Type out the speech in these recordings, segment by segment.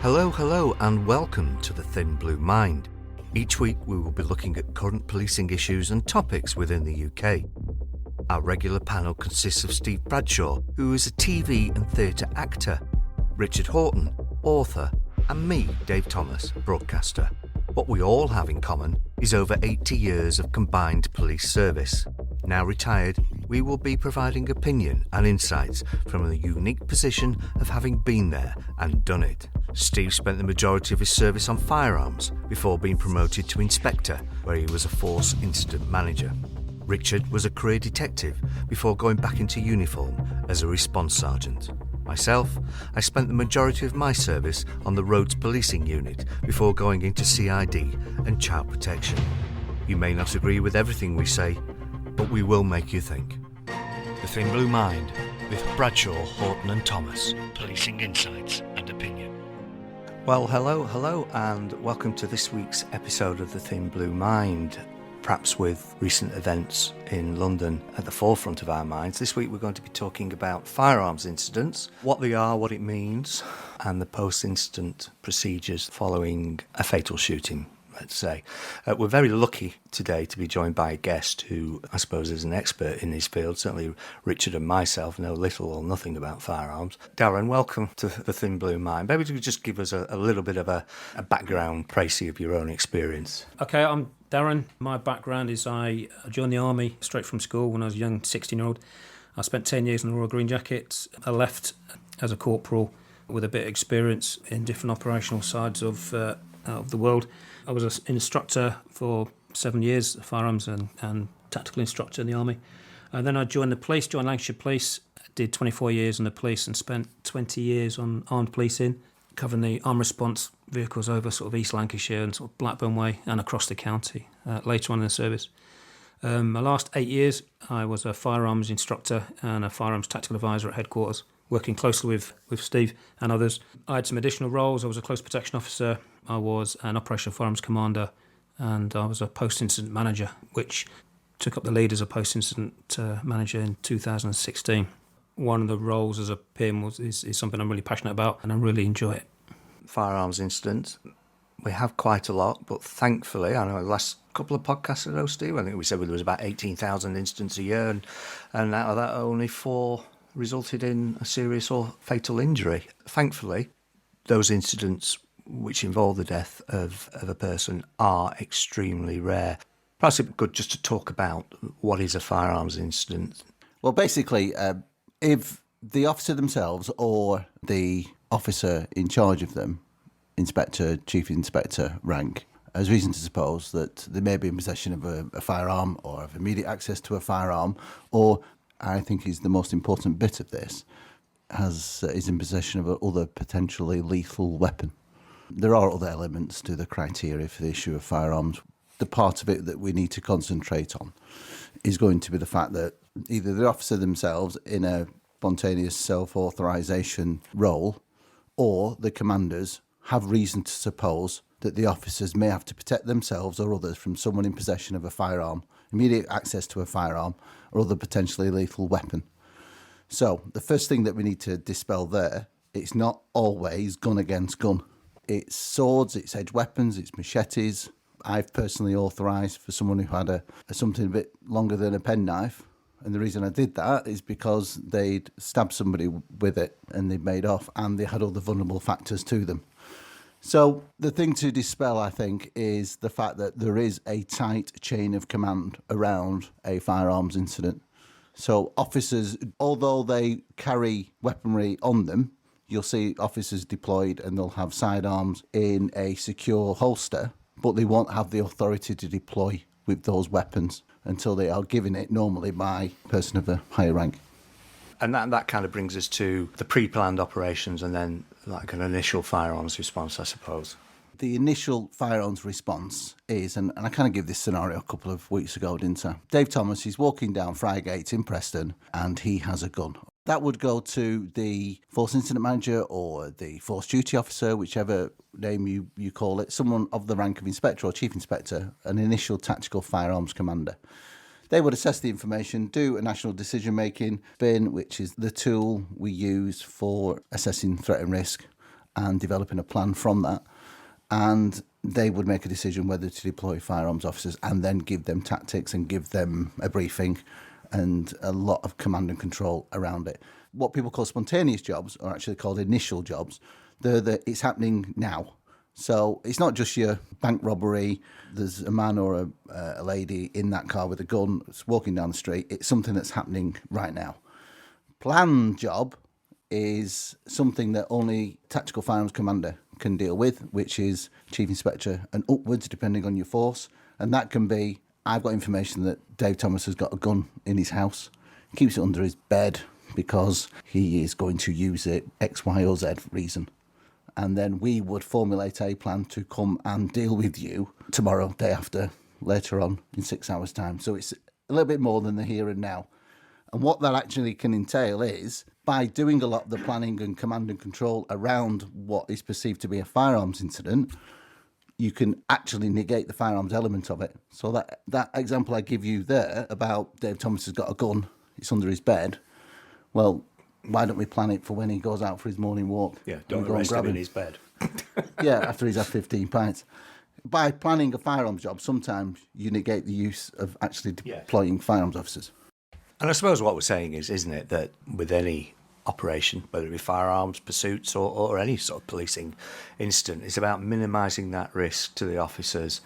Hello, and welcome to The Thin Blue Mind. Each week we will be looking at current policing issues and topics within the UK. Our regular panel consists of Steve Bradshaw, who is a TV and theatre actor, Richard Horton, author, and me, Dave Thomas, broadcaster. What we all have in common is over 80 years of combined police service. Now retired, we will be providing opinion and insights from the unique position of having been there and done it. Steve spent the majority of his service on firearms before being promoted to inspector, where he was a force incident manager. Richard was a career detective before going back into uniform as a response sergeant. Myself, I spent the majority of my service on the roads policing unit before going into CID and child protection. You may not agree with everything we say, but we will make you think. The Thin Blue Mind with Bradshaw, Horton and Thomas. Policing insights and opinion. Well, hello, and welcome to this week's episode of The Thin Blue Mind. Perhaps with recent events in London at the forefront of our minds, this week we're going to be talking about firearms incidents, what they are, what it means, and the post-incident procedures following a fatal shooting, let's say. We're very lucky today to be joined by a guest who I suppose is an expert in his field. Certainly Richard and myself know little or nothing about firearms. Darren, welcome to The Thin Blue Mind. Maybe you could just give us a little bit of a background précis of your own experience. Okay, I'm Darren. My background is I joined the army straight from school when I was a young 16-year-old. I spent 10 years in the Royal Green Jackets. I left as a corporal with a bit of experience in different operational sides of the world. I was an instructor for 7 years, firearms and tactical instructor in the army. And then I joined the police, joined Lancashire Police, did 24 years in the police and spent 20 years on armed policing, covering the armed response vehicles over sort of East Lancashire and sort of Blackburn Way and across the county later on in the service. My last 8 years, I was a firearms instructor and a firearms tactical advisor at headquarters, working closely with Steve and others. I had some additional roles. I was a close protection officer, I was an operational firearms commander, and I was a post-incident manager, which took up the lead as a post-incident manager in 2016. One of the roles as a PM is something I'm really passionate about, and I really enjoy it. Firearms incidents, we have quite a lot, but thankfully, I know the last couple of podcasts ago, Steve, I think we said there was about 18,000 incidents a year, and out of that, only 4 resulted in a serious or fatal injury. Thankfully, those incidents which involve the death of a person are extremely rare. Perhaps it'd be good just to talk about what is a firearms incident. Well, basically, if the officer themselves or the officer in charge of them, inspector, chief inspector rank, has reason to suppose that they may be in possession of a firearm or have immediate access to a firearm, or, I think is the most important bit of this, is in possession of another potentially lethal weapon. There are other elements to the criteria for the issue of firearms. The part of it that we need to concentrate on is going to be the fact that either the officer themselves in a spontaneous self-authorisation role or the commanders have reason to suppose that the officers may have to protect themselves or others from someone in possession of a firearm, immediate access to a firearm or other potentially lethal weapon. So the first thing that we need to dispel there, it's not always gun against gun. It's swords, it's edged weapons, it's machetes. I've personally authorised for someone who had something a bit longer than a penknife. And the reason I did that is because they'd stabbed somebody with it and they'd made off and they had other vulnerable factors to them. So the thing to dispel, I think, is the fact that there is a tight chain of command around a firearms incident. So officers, although they carry weaponry on them, you'll see officers deployed and they'll have sidearms in a secure holster, but they won't have the authority to deploy with those weapons until they are given it normally by a person of a higher rank. And that kind of brings us to the pre-planned operations and then like an initial firearms response, I suppose. The initial firearms response is, and I kind of gave this scenario a couple of weeks ago, didn't I? Dave Thomas is walking down Friargate in Preston and he has a gun. That would go to the force incident manager or the force duty officer, whichever name you call it, someone of the rank of inspector or chief inspector, an initial tactical firearms commander. They would assess the information, do a national decision-making bin, which is the tool we use for assessing threat and risk, and developing a plan from that. And they would make a decision whether to deploy firearms officers and then give them tactics and give them a briefing and a lot of command and control around it. What people call spontaneous jobs are actually called initial jobs. It's happening now. So it's not just your bank robbery, there's a man or a lady in that car with a gun walking down the street. It's something that's happening right now. Planned job is something that only Tactical Firearms Commander can deal with, which is Chief Inspector and upwards, depending on your force. And that can be, I've got information that Dave Thomas has got a gun in his house, he keeps it under his bed because he is going to use it X, Y, or Z reason. And then we would formulate a plan to come and deal with you tomorrow, day after, later on, in 6 hours' time. So it's a little bit more than the here and now. And what that actually can entail is, by doing a lot of the planning and command and control around what is perceived to be a firearms incident, you can actually negate the firearms element of it. So that example I give you there about Dave Thomas has got a gun, it's under his bed, well, why don't we plan it for when he goes out for his morning walk? Yeah, don't arrest him in his bed. Yeah, after he's had 15 pints. By planning a firearms job, sometimes you negate the use of actually deploying firearms officers. And I suppose what we're saying is, isn't it, that with any operation, whether it be firearms, pursuits, or any sort of policing incident, it's about minimising that risk to the officers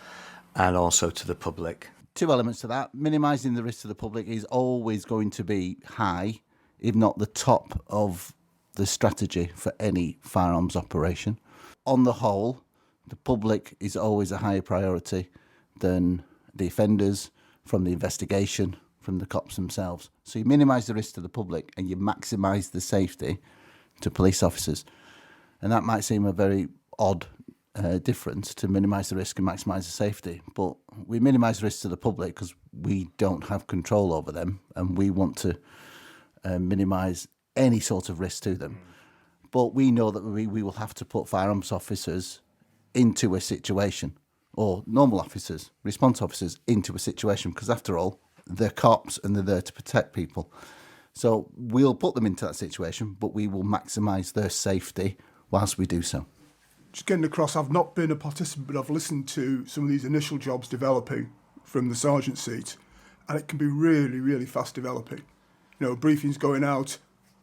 and also to the public. Two elements to that. Minimising the risk to the public is always going to be high, if not the top of the strategy for any firearms operation. On the whole, the public is always a higher priority than the offenders from the investigation, from the cops themselves. So you minimise the risk to the public and you maximise the safety to police officers. And that might seem a very odd difference, to minimise the risk and maximise the safety. But we minimise risk to the public because we don't have control over them and we want to minimise any sort of risk to them. But we know that we will have to put firearms officers into a situation, or normal officers, response officers into a situation, because after all, they're cops and they're there to protect people. So we'll put them into that situation, but we will maximise their safety whilst we do so. Just getting across, I've not been a participant, but I've listened to some of these initial jobs developing from the sergeant seat, and it can be really, really fast developing. You know, briefings going out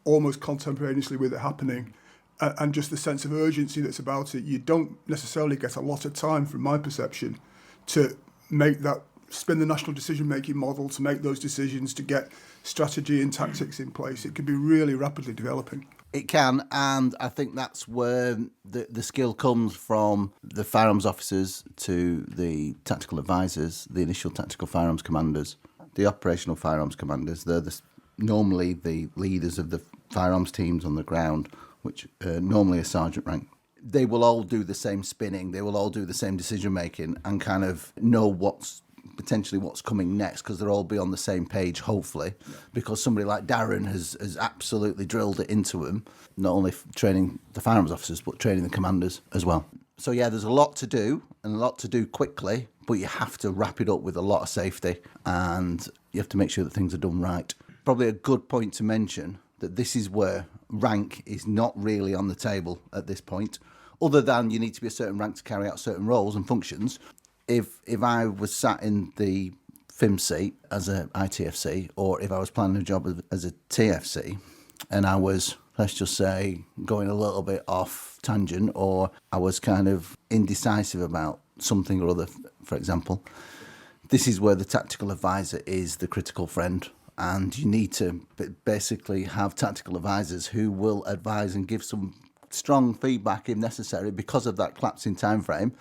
almost contemporaneously with it happening, and just the sense of urgency that's about it. You don't necessarily get a lot of time, from my perception, to make that, spin the national decision-making model, to make those decisions, to get strategy and tactics in place. It can be really rapidly developing. It can, and I think that's where the skill comes from the firearms officers to the tactical advisors, the initial tactical firearms commanders, the operational firearms commanders. They're normally the leaders of the firearms teams on the ground, which normally a sergeant rank. They will all do the same spinning, they will all do the same decision making and kind of know what's coming next, because they'll all be on the same page, hopefully, because somebody like Darren has absolutely drilled it into them, not only training the firearms officers but training the commanders as well. So yeah, there's a lot to do and a lot to do quickly, but you have to wrap it up with a lot of safety and you have to make sure that things are done right. Probably a good point to mention that this is where rank is not really on the table at this point, other than you need to be a certain rank to carry out certain roles and functions. If I was sat in the FIM seat as a ITFC, or if I was planning a job as a TFC, and I was, let's just say, going a little bit off tangent, or I was kind of indecisive about something or other, for example, this is where the tactical advisor is the critical friend. And you need to basically have tactical advisors who will advise and give some strong feedback if necessary, because of that collapsing time frame,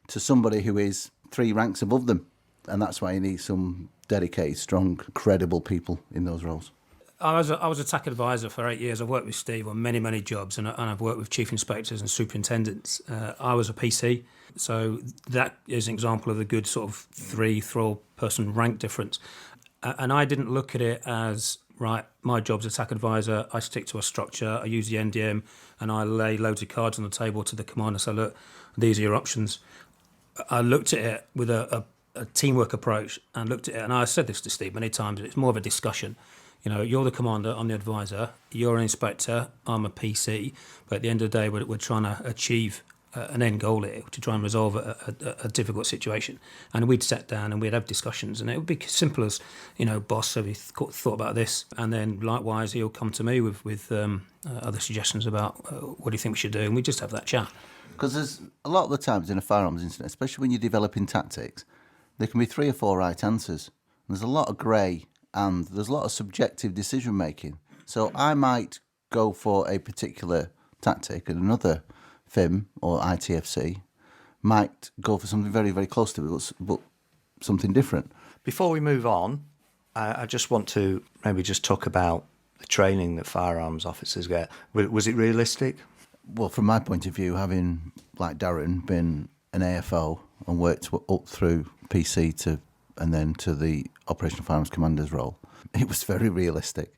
to somebody who is 3 ranks above them. And that's why you need some dedicated, strong, credible people in those roles. I was a TAC advisor for 8 years. I've worked with Steve on many, many jobs, and I've worked with chief inspectors and superintendents. I was a PC, so that is an example of the good sort of 3-person rank difference. And I didn't look at it as, right, my job's a TAC advisor, I stick to a structure, I use the NDM, and I lay loads of cards on the table to the commander, so look, these are your options. I looked at it with a a teamwork approach and looked at it, and I said this to Steve many times, it's more of a discussion. You know, you're the commander, I'm the advisor, you're an inspector, I'm a PC, but at the end of the day, we're trying to achieve an end goal here, to try and resolve a difficult situation. And we'd sit down and we'd have discussions, and it would be simple as, you know, boss, have you thought about this? And then likewise, he'll come to me with other suggestions about what do you think we should do, and we just have that chat. Because there's a lot of the times in a firearms incident, especially when you're developing tactics, there can be 3 or 4 right answers. And there's a lot of grey and there's a lot of subjective decision making. So I might go for a particular tactic and another FIM or ITFC might go for something very, very close to it, but something different. Before we move on, I just want to maybe just talk about the training that firearms officers get. Was it realistic? Well, from my point of view, having, like Darren, been an AFO and worked up through PC and then to the Operational Firearms Commander's role, it was very realistic.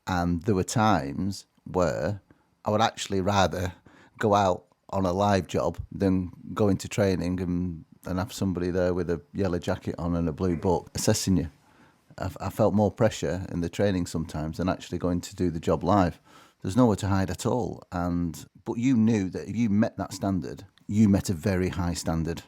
And there were times where I would actually rather go out on a live job than go into training and have somebody there with a yellow jacket on and a blue book assessing you. I felt more pressure in the training sometimes than actually going to do the job live. There's nowhere to hide at all. But you knew that if you met that standard, you met a very high standard.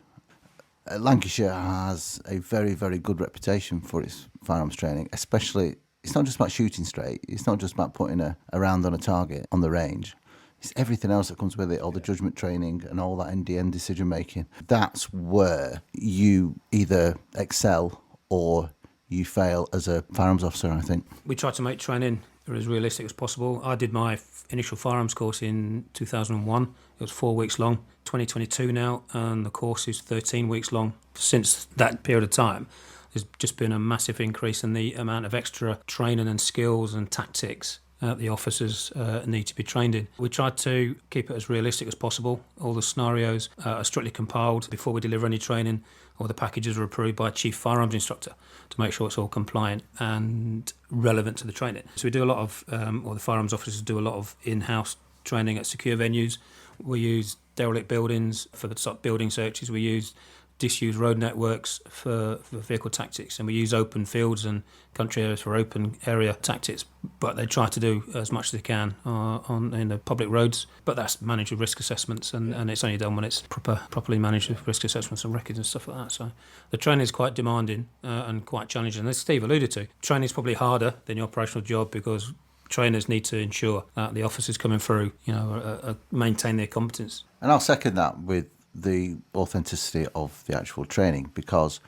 Lancashire has a very, very good reputation for its firearms training, especially, it's not just about shooting straight, it's not just about putting a round on a target on the range. It's everything else that comes with it, all the judgment training and all that end-to-end decision-making. That's where you either excel or you fail as a firearms officer, I think. We try to make training as realistic as possible. I did my initial firearms course in 2001. It was 4 weeks long. 2022 now, and the course is 13 weeks long. Since that period of time, there's just been a massive increase in the amount of extra training and skills and tactics the officers need to be trained in. We try to keep it as realistic as possible. All the scenarios are strictly compiled before we deliver any training, or the packages are approved by a chief firearms instructor to make sure it's all compliant and relevant to the training. So we do a lot of, or the firearms officers do a lot of in-house training at secure venues. We use derelict buildings for the building searches. We use disused road networks for vehicle tactics, and we use open fields and country areas for open area tactics, but they try to do as much as they can in the public roads, but that's managed with risk assessments, and it's only done when it's properly managed with risk assessments and records and stuff like that. So the training is quite demanding and quite challenging. As Steve alluded to, training is probably harder than your operational job because trainers need to ensure that the officers coming through, maintain their competence. And I'll second that with the authenticity of the actual training, because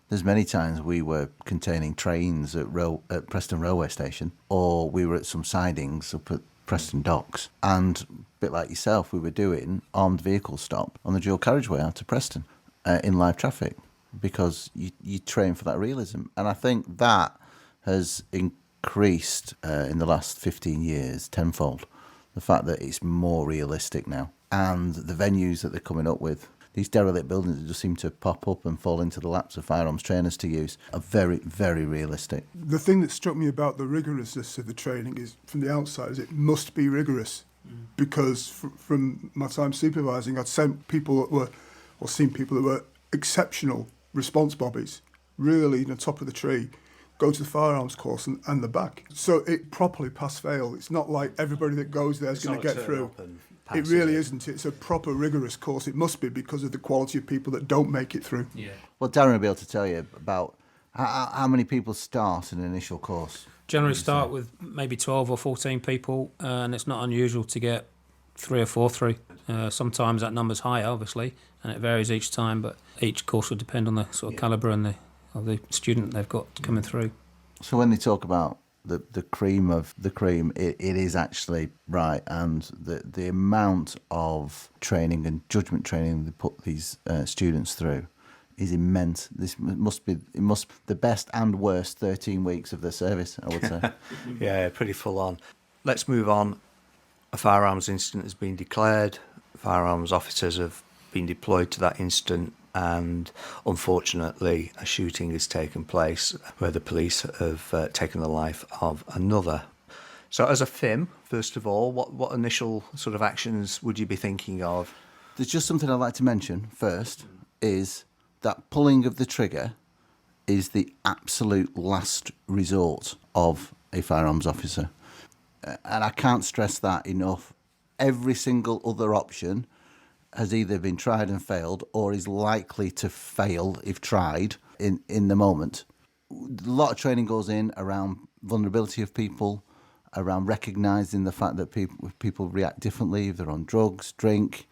there's many times we were containing trains at Preston railway station, or we were at some sidings up at Preston docks, and a bit like yourself, we were doing armed vehicle stop on the dual carriageway out to Preston in live traffic, because you train for that realism. And I think that has increased in the last 15 years tenfold, the fact that it's more realistic now. And the venues that they're coming up with, these derelict buildings that just seem to pop up and fall into the laps of firearms trainers to use, are very, very realistic. The thing that struck me about the rigorousness of the training is, from the outside, is it must be rigorous. Because from my time supervising, I'd sent people that were, or seen people that were exceptional response bobbies, really top of the tree, go to the firearms course and the back. So it properly pass-fail. It's not like everybody that goes there is going to get through. It really isn't. It's a proper rigorous course. It must be, because of the quality of people that don't make it through. Yeah. Well, Darren will be able to tell you about how many people start an initial course. Generally start with maybe 12 or 14 people, and it's not unusual to get 3 or 4 through. Sometimes that number's higher, obviously, and it varies each time, but each course will depend on the sort of calibre and the student they've got coming through. So when they talk about the cream of the cream, it is actually right, and the amount of training and judgment training they put these students through is immense. This must be the best and worst 13 weeks of their service, I would say. Yeah, pretty full on. Let's move on. A firearms incident has been declared. Firearms officers have been deployed to that incident, and unfortunately a shooting has taken place where the police have taken the life of another. So as a FIM, first of all, what initial sort of actions would you be thinking of? There's just something I'd like to mention first, is that pulling of the trigger is the absolute last resort of a firearms officer. And I can't stress that enough. Every single other option has either been tried and failed or is likely to fail if tried in the moment. A lot of training goes in around vulnerability of people, around recognising the fact that people react differently if they're on drugs, drink,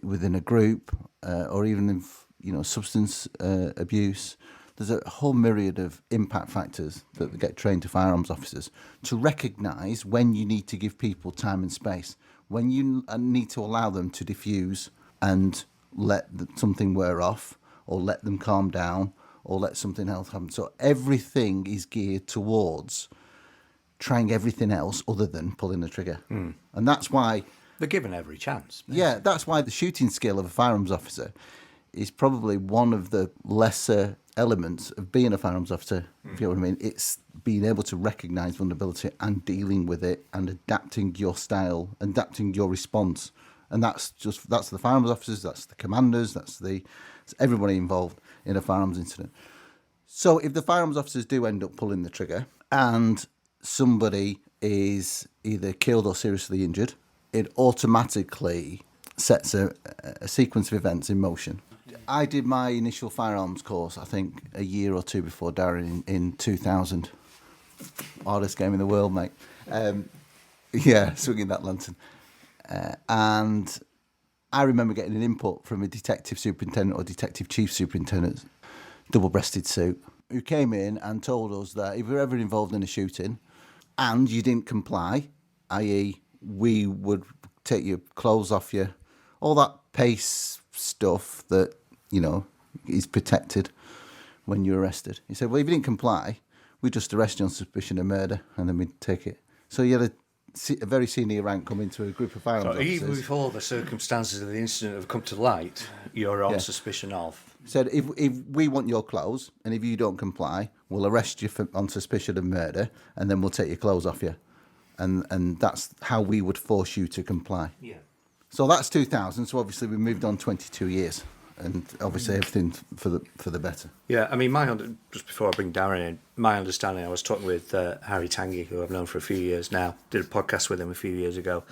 within a group, or even if, substance abuse. There's a whole myriad of impact factors that get trained to firearms officers to recognise when you need to give people time and space, when you need to allow them to diffuse and let something wear off, or let them calm down, or let something else happen. So everything is geared towards trying everything else other than pulling the trigger. And that's why... They're given every chance. Yeah, that's why the shooting skill of a firearms officer is probably one of the lesser elements of being a firearms officer, if you know what I mean. It's being able to recognise vulnerability and dealing with it and adapting your style, adapting your response. And that's the firearms officers, that's the commanders, that's everybody involved in a firearms incident. So if the firearms officers do end up pulling the trigger and somebody is either killed or seriously injured, it automatically sets a sequence of events in motion. I did my initial firearms course, I think, a year or two before Darren in 2000. Hardest game in the world, mate. Swinging that lantern. And I remember getting an input from a detective superintendent or detective chief superintendent, double-breasted suit, who came in and told us that if we were ever involved in a shooting and you didn't comply, i.e. we would take your clothes off you, all that pace stuff that, is protected when you're arrested. He said, well, if you didn't comply, we'd just arrest you on suspicion of murder and then we'd take it. So you had a very senior rank come into a group of firearms officers. Even before the circumstances of the incident have come to light, you're on suspicion of. Said, if we want your clothes and if you don't comply, we'll arrest you on suspicion of murder and then we'll take your clothes off you. And that's how we would force you to comply. Yeah. So that's 2000. So obviously we moved on 22 years, and obviously everything for the better. Yeah, I mean, just before I bring Darren in, my understanding, I was talking with Harry Tanguy, who I've known for a few years now, did a podcast with him a few years ago,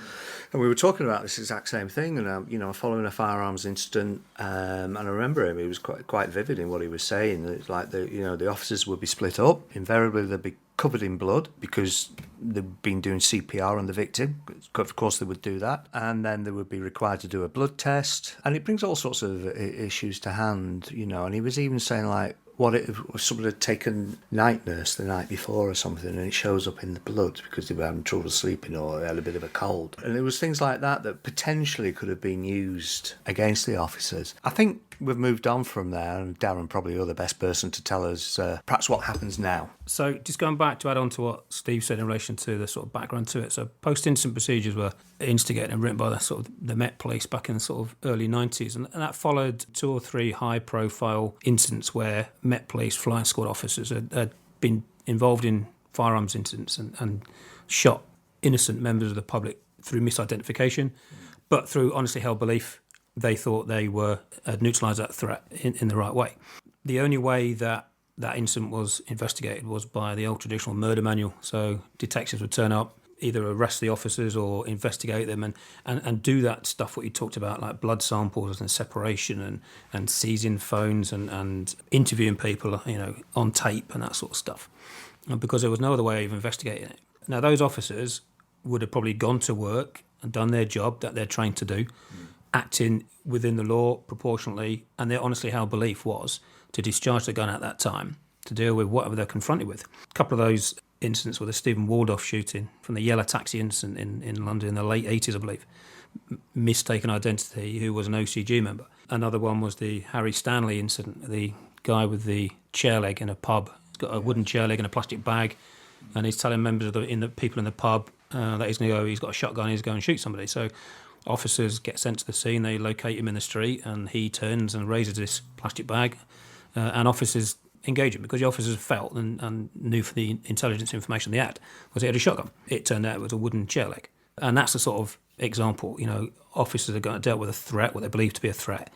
and we were talking about this exact same thing, and following a firearms incident, and I remember him, he was quite vivid in what he was saying. It's like the officers would be split up, invariably they'd be covered in blood because they'd been doing CPR on the victim. Of course they would do that, and then they would be required to do a blood test, and it brings all sorts of issues to hand, and he was even saying, like, what if someone had taken night nurse the night before or something and it shows up in the blood because they were having trouble sleeping or they had a bit of a cold. And there was things like that potentially could have been used against the officers. I think we've moved on from there, and Darren, probably you're the best person to tell us perhaps what happens now. So just going back to add on to what Steve said in relation to the sort of background to it. So post-incident procedures were instigated and written by the Met Police back in the sort of early 90s. And that followed 2 or 3 high-profile incidents where Met Police flying squad officers had been involved in firearms incidents and shot innocent members of the public through misidentification, but through honestly held belief. They thought they had neutralised that threat in the right way. The only way that incident was investigated was by the old traditional murder manual. So detectives would turn up, either arrest the officers or investigate them and do that stuff what you talked about, like blood samples and separation and seizing phones and interviewing people, on tape and that sort of stuff. And because there was no other way of investigating it. Now, those officers would have probably gone to work and done their job that they're trained to do, acting within the law proportionately, and their honestly held belief was to discharge the gun at that time to deal with whatever they're confronted with. A couple of those incidents were the Stephen Waldorf shooting from the yellow taxi incident in London in the late 80s, I believe. Mistaken identity, who was an OCG member. Another one was the Harry Stanley incident, the guy with the chair leg in a pub. He's got a wooden chair leg in a plastic bag, and he's telling members of the people in the pub that he's going to go, he's got a shotgun, he's going to shoot somebody. So officers get sent to the scene, they locate him in the street, and he turns and raises this plastic bag, and officers engage him because the officers felt and knew from the intelligence information they had was he had a shotgun. It turned out it was a wooden chair leg. And that's the sort of example, officers are going to deal with a threat, what they believe to be a threat,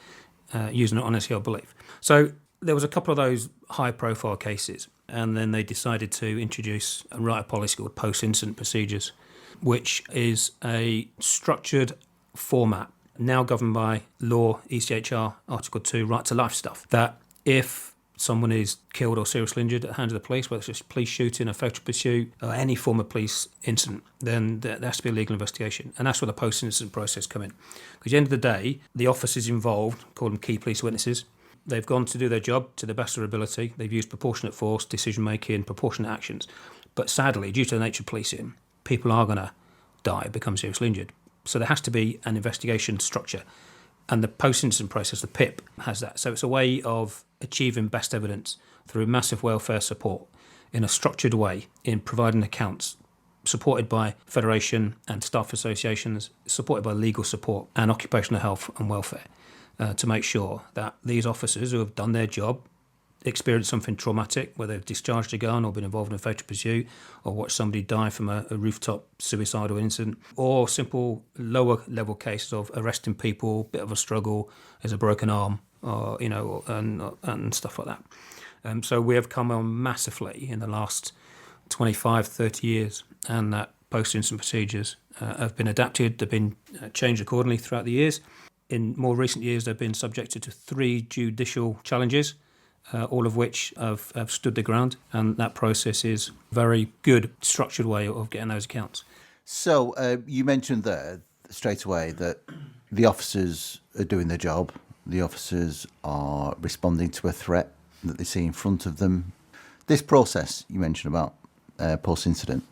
using an honest held belief. So there was a couple of those high-profile cases, and then they decided to introduce and write a policy called post-incident procedures, which is a structured format now governed by law, ECHR, Article 2, right to life stuff, that if someone is killed or seriously injured at the hands of the police, whether it's just police shooting, a fatal pursuit, or any form of police incident, then there has to be a legal investigation. And that's where the post-incident process come in. Because at the end of the day, the officers involved, call them key police witnesses, they've gone to do their job to the best of their ability. They've used proportionate force, decision-making, proportionate actions. But sadly, due to the nature of policing, people are going to die, become seriously injured. So there has to be an investigation structure. And the post-incident process, the PIP, has that. So it's a way of achieving best evidence through massive welfare support in a structured way, in providing accounts, supported by Federation and staff associations, supported by legal support and occupational health and welfare, to make sure that these officers who have done their job, experienced something traumatic, whether they've discharged a gun or been involved in a fatal pursuit or watched somebody die from a rooftop suicidal incident, or simple lower level cases of arresting people, bit of a struggle, there's a broken arm, or and stuff like that. So we have come on massively in the last 25, 30 years, and that post-incident procedures have been adapted, they've been changed accordingly throughout the years. In more recent years, they've been subjected to 3 judicial challenges, all of which have stood the ground, and that process is a very good, structured way of getting those accounts. So you mentioned there straight away that the officers are doing their job, the officers are responding to a threat that they see in front of them. This process you mentioned about post-incident,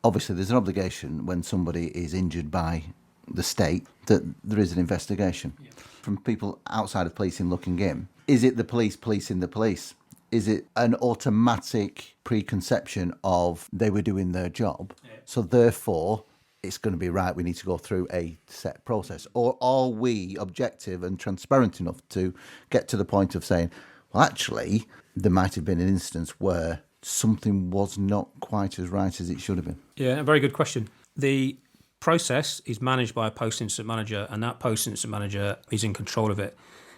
obviously there's an obligation when somebody is injured by the state that there is an investigation. Yeah. From people outside of policing looking in, is it the police policing the police? Is it an automatic preconception of they were doing their job, so therefore it's going to be right, we need to go through a set process? Or are we objective and transparent enough to get to the point of saying, well, actually, there might have been an instance where something was not quite as right as it should have been? Yeah, a very good question. The process is managed by a post-incident manager, and that post-incident manager is in control of it.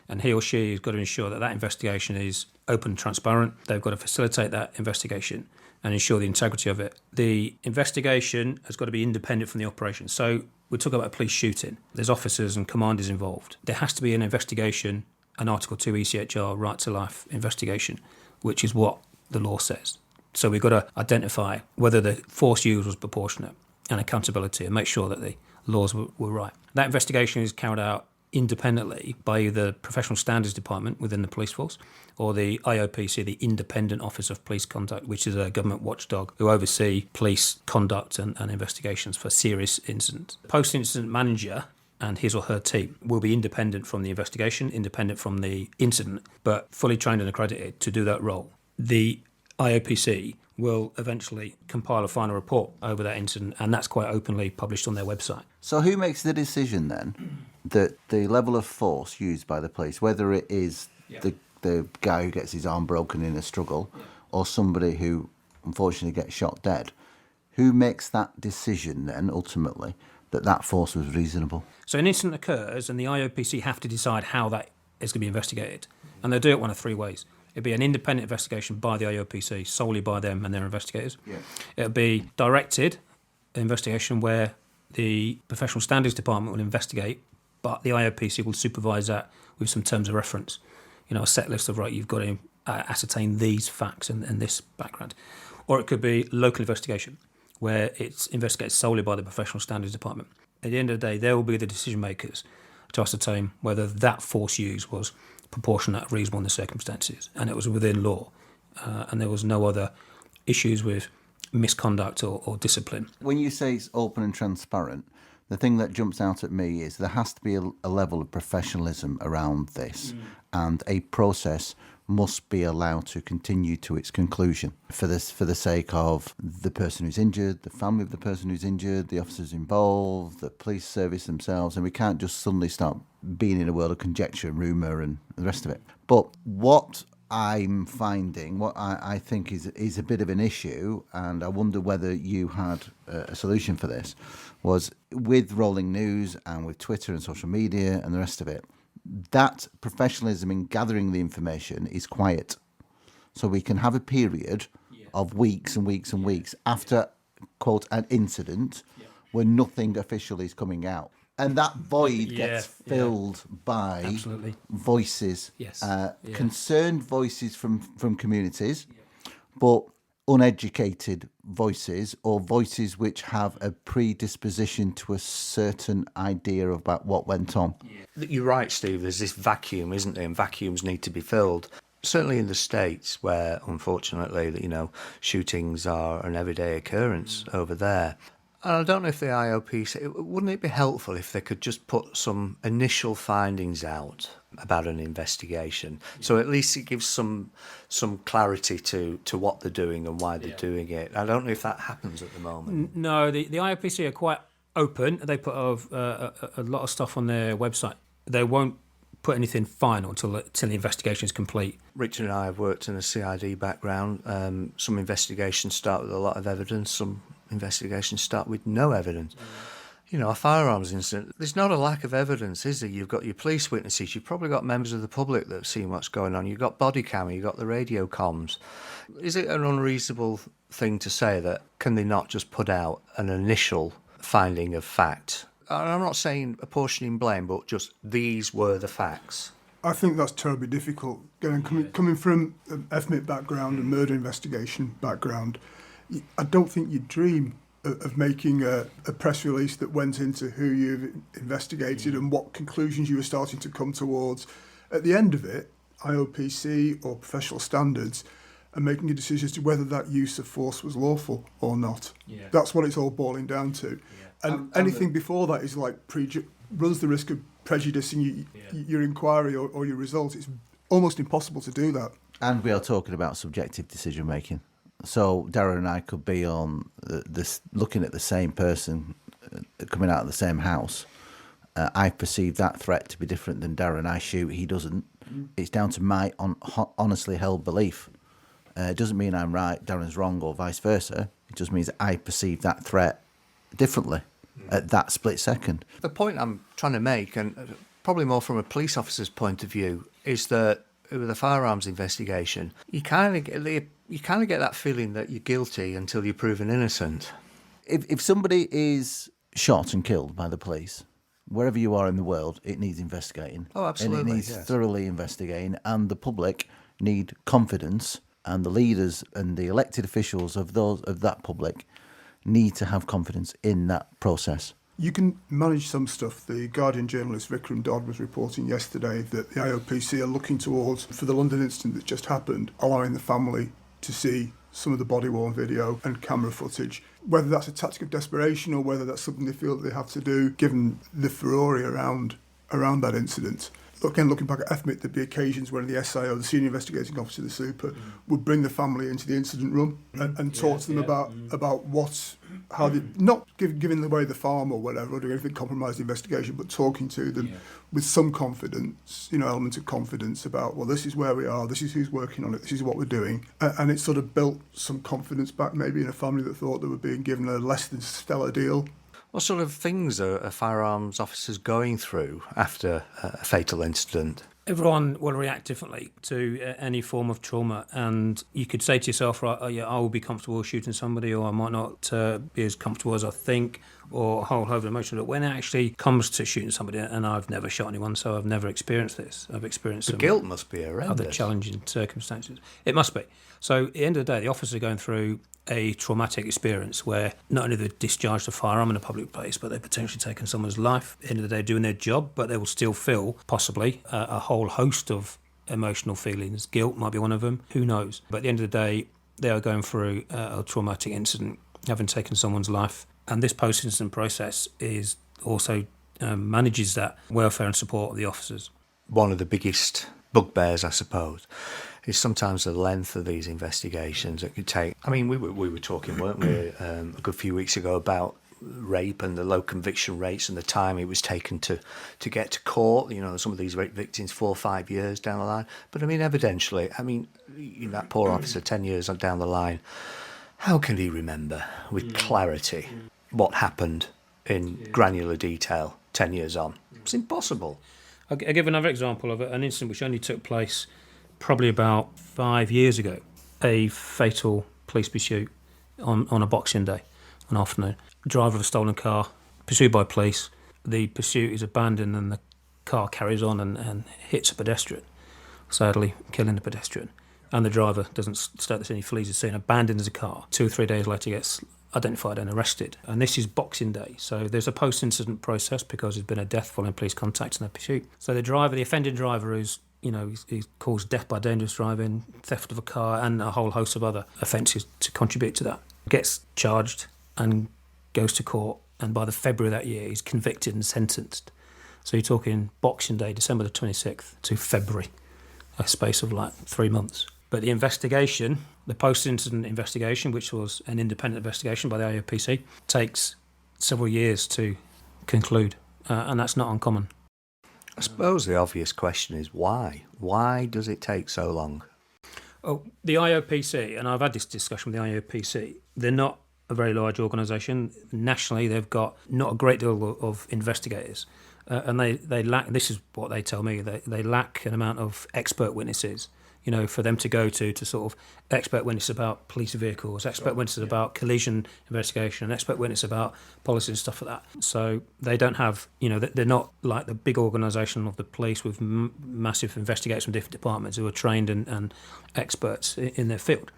And he or she has got to ensure that that investigation is open and transparent. They've got to facilitate that investigation and ensure the integrity of it. The investigation has got to be independent from the operation. So we're talking about a police shooting. There's officers and commanders involved. There has to be an investigation, an Article 2 ECHR right to life investigation, which is what the law says. So we've got to identify whether the force used was proportionate and accountability, and make sure that the laws were right. That investigation is carried out independently by either the Professional Standards Department within the police force or the IOPC, the Independent Office of Police Conduct, which is a government watchdog who oversee police conduct and investigations for serious incidents. The post-incident manager and his or her team will be independent from the investigation, independent from the incident, but fully trained and accredited to do that role. The IOPC will eventually compile a final report over that incident, and that's quite openly published on their website. So who makes the decision then that the level of force used by the police, whether it is the guy who gets his arm broken in a struggle or somebody who unfortunately gets shot dead, who makes that decision then ultimately that force was reasonable? So an incident occurs and the IOPC have to decide how that is going to be investigated, and they'll do it one of 3 ways. It'd be an independent investigation by the IOPC, solely by them and their investigators. Yeah. It'll be directed investigation where the Professional Standards Department will investigate, but the IOPC will supervise that with some terms of reference. You know, a set list of, right, you've got to ascertain these facts and this background. Or it could be local investigation, where it's investigated solely by the Professional Standards Department. At the end of the day, they will be the decision makers to ascertain whether that force used was proportionate, reasonable in the circumstances, and it was within law, and there was no other issues with misconduct or discipline. When you say it's open and transparent, the thing that jumps out at me is there has to be a level of professionalism around this, and a process must be allowed to continue to its conclusion for the sake of the person who's injured, the family of the person who's injured, the officers involved, the police service themselves, and we can't just suddenly start being in a world of conjecture and rumour and the rest of it. But what I'm finding, what I think is a bit of an issue, and I wonder whether you had a solution for this, was with rolling news and with Twitter and social media and the rest of it, that professionalism in gathering the information is quiet. So we can have a period of weeks and weeks and weeks after, quote, an incident where nothing official is coming out. And that void gets filled by Absolutely. voices, Yes. concerned voices from communities, but uneducated voices, or voices which have a predisposition to a certain idea about what went on. You're right, Steve. There's this vacuum, isn't there? And vacuums need to be filled. Certainly in the States, where unfortunately, shootings are an everyday occurrence over there. And I don't know if the IOPC, wouldn't it be helpful if they could just put some initial findings out about an investigation? So at least it gives some clarity to what they're doing and why they're doing it. I don't know if that happens at the moment. No, the IOPC are quite open. They put a lot of stuff on their website. They won't put anything final until the investigation is complete. Richard and I have worked in a CID background. Some investigations start with a lot of evidence, some investigations start with no evidence. A firearms incident, there's not a lack of evidence, is there? You've got your police witnesses, you've probably got members of the public that have seen what's going on, you've got body cam, you've got the radio comms. Is it an unreasonable thing to say that can they not just put out an initial finding of fact? And I'm not saying apportioning blame, but just these were the facts. I think that's terribly difficult. Coming from an FMIT background and murder investigation background, I don't think you'd dream of making a press release that went into who you've investigated and what conclusions you were starting to come towards. At the end of it, IOPC or professional standards are making a decision as to whether that use of force was lawful or not. Yeah. That's what it's all boiling down to. Yeah. And anything before that is like runs the risk of prejudicing your inquiry or your results. It's almost impossible to do that. And we are talking about subjective decision making. So Darren and I could be on this, looking at the same person coming out of the same house. I perceive that threat to be different than Darren. I shoot, he doesn't. It's down to my honestly held belief. It doesn't mean I'm right, Darren's wrong, or vice versa. It just means I perceive that threat differently at that split second. The point I'm trying to make, and probably more from a police officer's point of view, is that with a firearms investigation, you kind of get that feeling that you're guilty until you're proven innocent. If somebody is shot and killed by the police, wherever you are in the world, it needs investigating. Oh, absolutely. And it needs thoroughly investigating, and the public need confidence, and the leaders and the elected officials of that public need to have confidence in that process. You can manage some stuff. The Guardian journalist Vikram Dodd was reporting yesterday that the IOPC are looking towards, for the London incident that just happened, allowing the family to see some of the body-worn video and camera footage. Whether that's a tactic of desperation or whether that's something they feel that they have to do, given the furore around that incident. Again, looking back at FMIT, there'd be occasions when the SIO, the Senior Investigating Officer, the Super, would bring the family into the incident room and talk to them about how they, not giving away the farm or whatever, or doing anything to compromise the investigation, but talking to them with some confidence, element of confidence about, well, this is where we are, this is who's working on it, this is what we're doing. And it sort of built some confidence back maybe in a family that thought they were being given a less than stellar deal. What sort of things are firearms officers going through after a fatal incident? Everyone will react differently to any form of trauma, and you could say to yourself, right, I will be comfortable shooting somebody, or I might not be as comfortable as I think, or a whole load of emotion. But when it actually comes to shooting somebody, and I've never shot anyone, so I've never experienced this. I've experienced the guilt must be horrendous. Other challenging circumstances. It must be. So at the end of the day, the officers are going through a traumatic experience where not only they've discharged a firearm in a public place, but they've potentially taken someone's life. At the end of the day, doing their job, but they will still feel possibly a whole host of emotional feelings. Guilt might be one of them. Who knows? But at the end of the day, they are going through a traumatic incident, having taken someone's life. And this post-incident process is also manages that welfare and support of the officers. One of the biggest bugbears, I suppose, is sometimes the length of these investigations. It could take. I mean, we were talking, weren't we, a good few weeks ago about rape and the low conviction rates and the time it was taken to get to court. Some of these rape victims 4 or 5 years down the line. But I mean, evidentially, that poor officer 10 years down the line, how can he remember with clarity what happened in granular detail 10 years on? It's impossible. I'll give another example of an incident which only took place probably about 5 years ago. A fatal police pursuit on a Boxing Day, an afternoon. Driver of a stolen car, pursued by police. The pursuit is abandoned and the car carries on and hits a pedestrian, sadly killing the pedestrian. And the driver doesn't stay at the scene, he flees the scene, abandons the car. 2 or 3 days later gets identified and arrested. And this is Boxing Day, so there's a post-incident process because there's been a death following police contact and a pursuit. So the offending driver he's caused death by dangerous driving, theft of a car, and a whole host of other offences to contribute to that. Gets charged and goes to court, and by the February of that year, he's convicted and sentenced. So you're talking Boxing Day, December the 26th to February, a space of like 3 months. But the investigation, the post-incident investigation, which was an independent investigation by the IOPC, takes several years to conclude, and that's not uncommon. I suppose the obvious question is why? Why does it take so long? Oh, the IOPC, and I've had this discussion with the IOPC, they're not a very large organisation. Nationally, they've got not a great deal of investigators. And they lack, this is what they tell me, they lack an amount of expert witnesses, for them to go to sort of expert witness about police vehicles, expert witnesses about collision investigation, expert witness about policy and stuff like that. So they don't have, they're not like the big organisation of the police with massive investigators from different departments who are trained and experts in their field.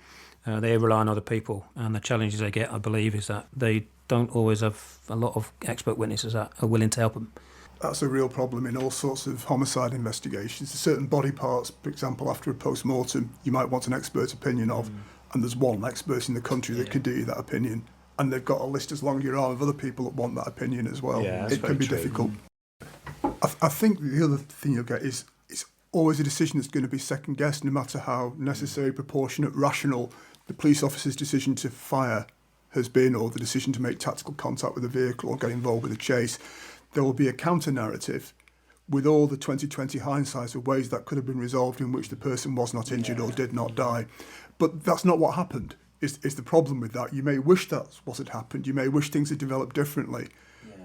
They rely on other people, and the challenges they get, I believe, is that they don't always have a lot of expert witnesses that are willing to help them. That's a real problem in all sorts of homicide investigations. There's certain body parts, for example, after a post-mortem, you might want an expert opinion of, and there's one expert in the country that can do you that opinion. And they've got a list as long as your arm of other people that want that opinion as well. Yeah, it can be difficult. I think the other thing you'll get is it's always a decision that's going to be second-guessed, no matter how necessary, proportionate, rational the police officer's decision to fire has been, or the decision to make tactical contact with a vehicle or get involved with a chase. There will be a counter-narrative with all the 20/20 hindsight of ways that could have been resolved in which the person was not injured or did not die. But that's not what happened, is the problem with that. You may wish that's what had happened. You may wish things had developed differently.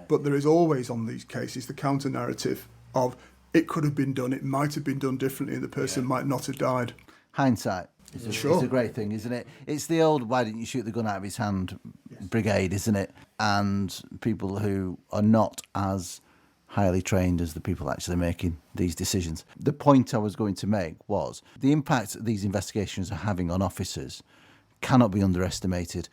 But there is always, on these cases, the counter-narrative of it could have been done, it might have been done differently, and the person might not have died. Hindsight. It's a great thing, isn't it? It's the old "why didn't you shoot the gun out of his hand" brigade, isn't it? And people who are not as highly trained as the people actually making these decisions. The point I was going to make was the impact that these investigations are having on officers cannot be underestimated,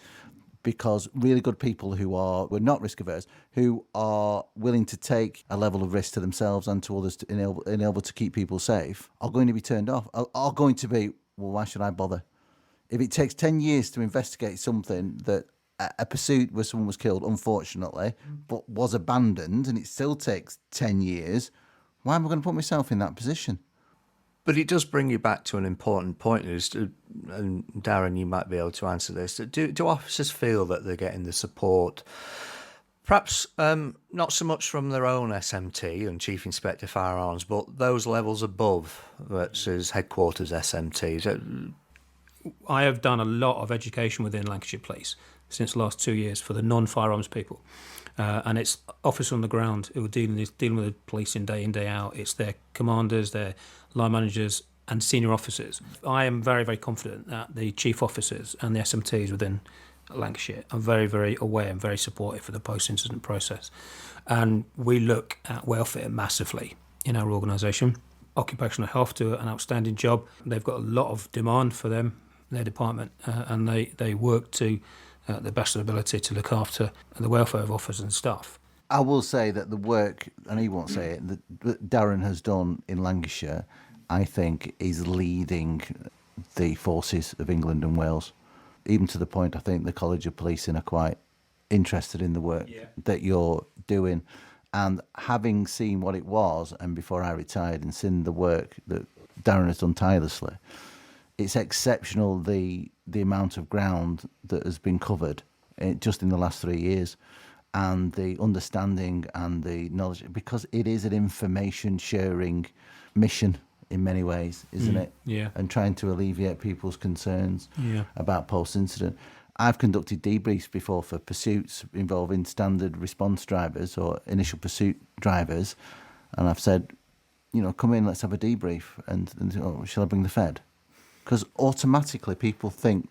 because really good people who are not risk averse, who are willing to take a level of risk to themselves and to others to enable to keep people safe, are going to be turned off, are going to be, well, why should I bother? If it takes 10 years to investigate something that a pursuit where someone was killed, unfortunately, but was abandoned, and it still takes 10 years, why am I going to put myself in that position? But it does bring you back to an important point, and Darren, you might be able to answer this. Do officers feel that they're getting the support, perhaps not so much from their own SMT and Chief Inspector Firearms, but those levels above, versus headquarters SMTs? I have done a lot of education within Lancashire Police since the last 2 years for the non-firearms people. And it's officers on the ground who are dealing with the police in, day out. It's their commanders, their line managers and senior officers. I am very, very confident that the chief officers and the SMTs within Lancashire are very, very aware and very supportive of the post-incident process. And we look at welfare massively in our organisation. Occupational health do an outstanding job. They've got a lot of demand for their department, and they work to the best of their ability to look after the welfare of officers and staff. I will say that the work, and he won't say it, that Darren has done in Lancashire, I think, is leading the forces of England and Wales. Even to the point, I think the College of Policing are quite interested in the work that you're doing. And having seen what it was, and before I retired, and seen the work that Darren has done tirelessly, it's exceptional the amount of ground that has been covered just in the last 3 years, and the understanding and the knowledge, because it is an information sharing mission in many ways, isn't it? Yeah. And trying to alleviate people's concerns about post-incident. I've conducted debriefs before for pursuits involving standard response drivers or initial pursuit drivers, and I've said, come in, let's have a debrief, and shall I bring the Fed? Because automatically people think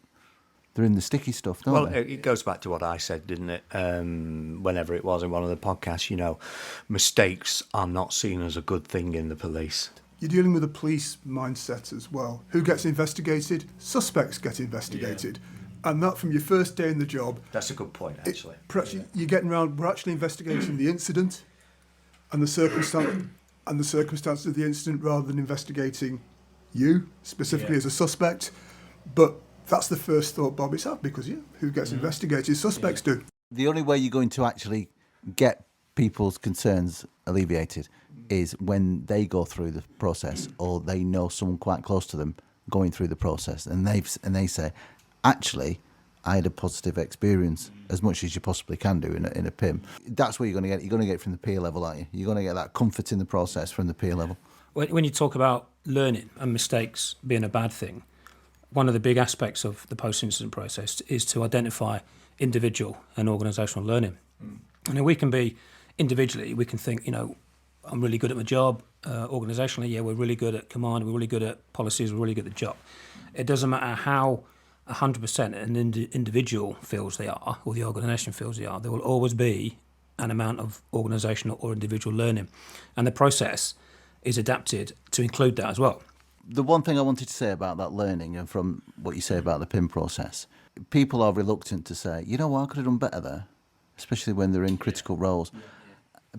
they're in the sticky stuff, don't they? Well, it goes back to what I said, didn't it? Whenever it was in one of the podcasts, mistakes are not seen as a good thing in the police. You're dealing with a police mindset as well. Who gets investigated? Suspects get investigated. Yeah. And that from your first day in the job. That's a good point, actually. You're getting around, we're actually investigating the incident and the circumstances of the incident rather than investigating you specifically as a suspect. But that's the first thought Bobby's had, because who gets investigated? Suspects do. The only way you're going to actually get people's concerns alleviated is when they go through the process, or they know someone quite close to them going through the process, and they say, actually, I had a positive experience, as much as you possibly can do in a PIM. That's where you're going to get. You're going to get it from the peer level, aren't you? You're going to get that comfort in the process from the peer level. When you talk about learning and mistakes being a bad thing, one of the big aspects of the post-incident process is to identify individual and organisational learning. And we can be individually, we can think, I'm really good at my job. Organisationally, we're really good at command, we're really good at policies, we're really good at the job. It doesn't matter how 100% an individual feels they are, or the organisation feels they are, there will always be an amount of organisational or individual learning. And the process is adapted to include that as well. The one thing I wanted to say about that learning, and from what you say about the PIM process, people are reluctant to say, I could have done better there, especially when they're in critical roles.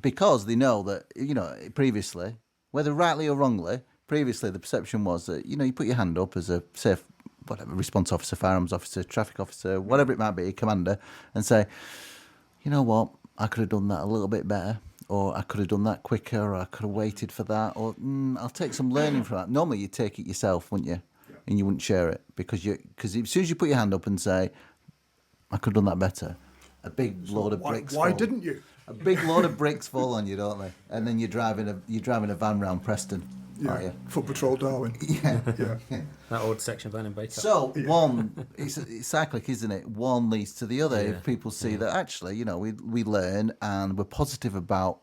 Because they know that, previously, whether rightly or wrongly, previously the perception was that, you put your hand up as a safe, response officer, firearms officer, traffic officer, whatever it might be, commander, and say, you know what, I could have done that a little bit better, or I could have done that quicker, or I could have waited for that, or I'll take some learning from that. Normally you'd take it yourself, wouldn't you? Yeah. And you wouldn't share it, because as soon as you put your hand up and say, I could have done that better, a big load of bricks Why fall. Didn't you? A big load of bricks fall on you, don't they? And then you're driving a van round Preston, aren't you? Foot Patrol Darwin. Yeah. That old section van in Baker. So it's cyclic, isn't it? One leads to the other. If people see that actually, we learn and we're positive about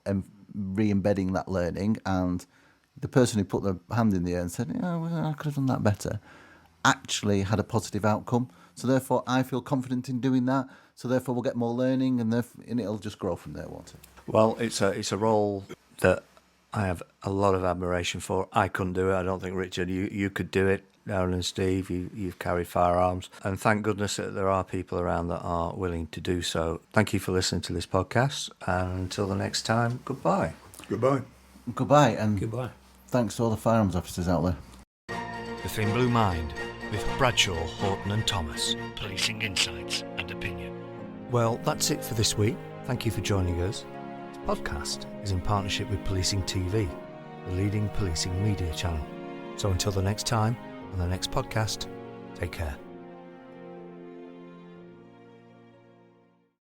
re-embedding that learning, and the person who put their hand in the air and said, I could have done that better, actually had a positive outcome. So therefore, I feel confident in doing that. So therefore, we'll get more learning, and it'll just grow from there, won't it? Well, it's a role that I have a lot of admiration for. I couldn't do it. I don't think, Richard, you could do it. Darren and Steve, you've carried firearms. And thank goodness that there are people around that are willing to do so. Thank you for listening to this podcast. And until the next time, goodbye. Goodbye. Goodbye. And goodbye. Thanks to all the firearms officers out there. The Thin Blue Mind with Bradshaw, Horton and Thomas. Policing insights and opinion. Well, that's it for this week. Thank you for joining us. This podcast is in partnership with Policing TV, the leading policing media channel. So until the next time, on the next podcast, take care.